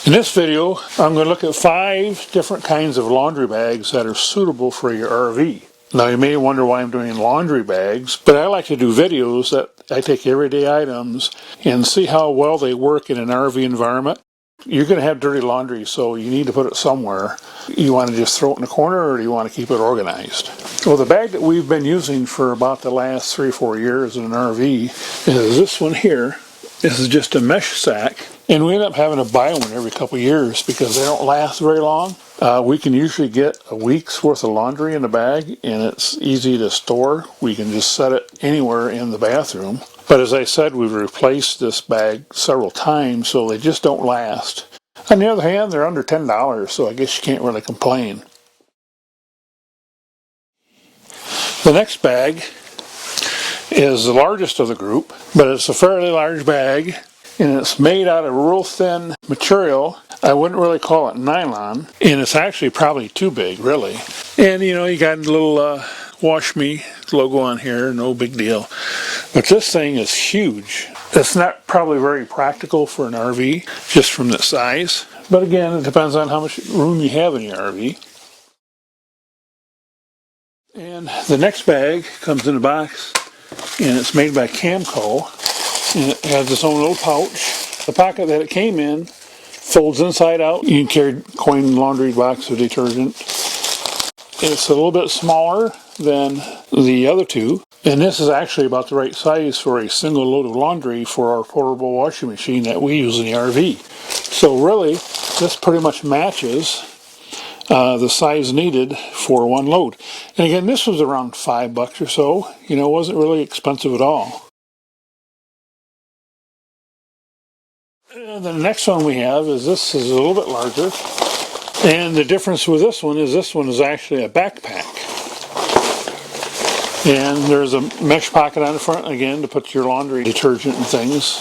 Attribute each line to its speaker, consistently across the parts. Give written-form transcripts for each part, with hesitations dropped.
Speaker 1: In this video, I'm going to look at 5 different kinds of laundry bags that are suitable for your RV. Now you may wonder why I'm doing laundry bags, but I like to do videos that I take everyday items and see how well they work in an RV environment. You're going to have dirty laundry, so you need to put it somewhere. You want to just throw it in the corner, or do you want to keep it organized? Well, the bag that we've been using for about the last 3 or 4 years in an RV is this one here. This is just a mesh sack, and we end up having to buy one every couple of years because they don't last very long. We can usually get a week's worth of laundry in the bag, and it's easy to store. We can just set it anywhere in the bathroom. But as I said, we've replaced this bag several times, so they just don't last. On the other hand, they're under $10, so I guess you can't really complain. The next bag is the largest of the group, but it's a fairly large bag, and it's made out of real thin material. I wouldn't really call it nylon, and it's actually probably too big, really. And you know, you got a little Wash Me logo on here, no big deal. But this thing is huge. It's not probably very practical for an RV, just from the size. But again, it depends on how much room you have in your RV. And the next bag comes in a box, and it's made by Camco, and it has its own little pouch. The pocket that it came in folds inside out. You can carry coin laundry box of detergent. It's a little bit smaller than the other two, and this is actually about the right size for a single load of laundry for our portable washing machine that we use in the RV. So really, this pretty much matches the size needed for one load. And again, this was around $5 or so. You know, it wasn't really expensive at all. And the next one we have is this is a little bit larger. And the difference with this one is actually a backpack. And there's a mesh pocket on the front, again, to put your laundry detergent and things.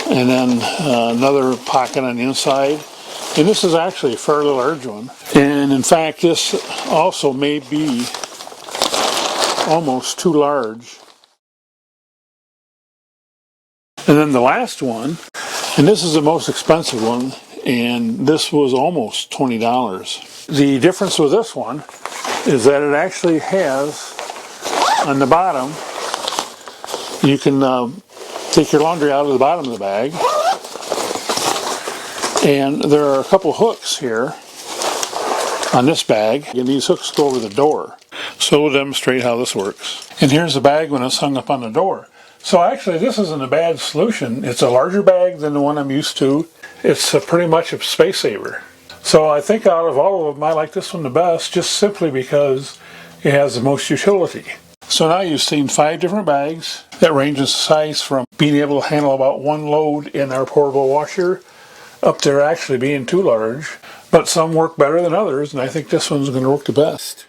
Speaker 1: And then another pocket on the inside. And this is actually a fairly large one. And in fact, this also may be almost too large. And then the last one, and this is the most expensive one, and this was almost $20. The difference with this one is that it actually has, on the bottom, you can take your laundry out of the bottom of the bag. And there are a couple hooks here on this bag, and these hooks go over the door. So we'll demonstrate how this works. And here's the bag when it's hung up on the door. So actually, this isn't a bad solution. It's a larger bag than the one I'm used to. It's pretty much a space saver. So I think out of all of them, I like this one the best, just simply because it has the most utility. So now you've seen 5 different bags that range in size from being able to handle about one load in our portable washer up to actually being too large. But some work better than others, and I think this one's going to work the best.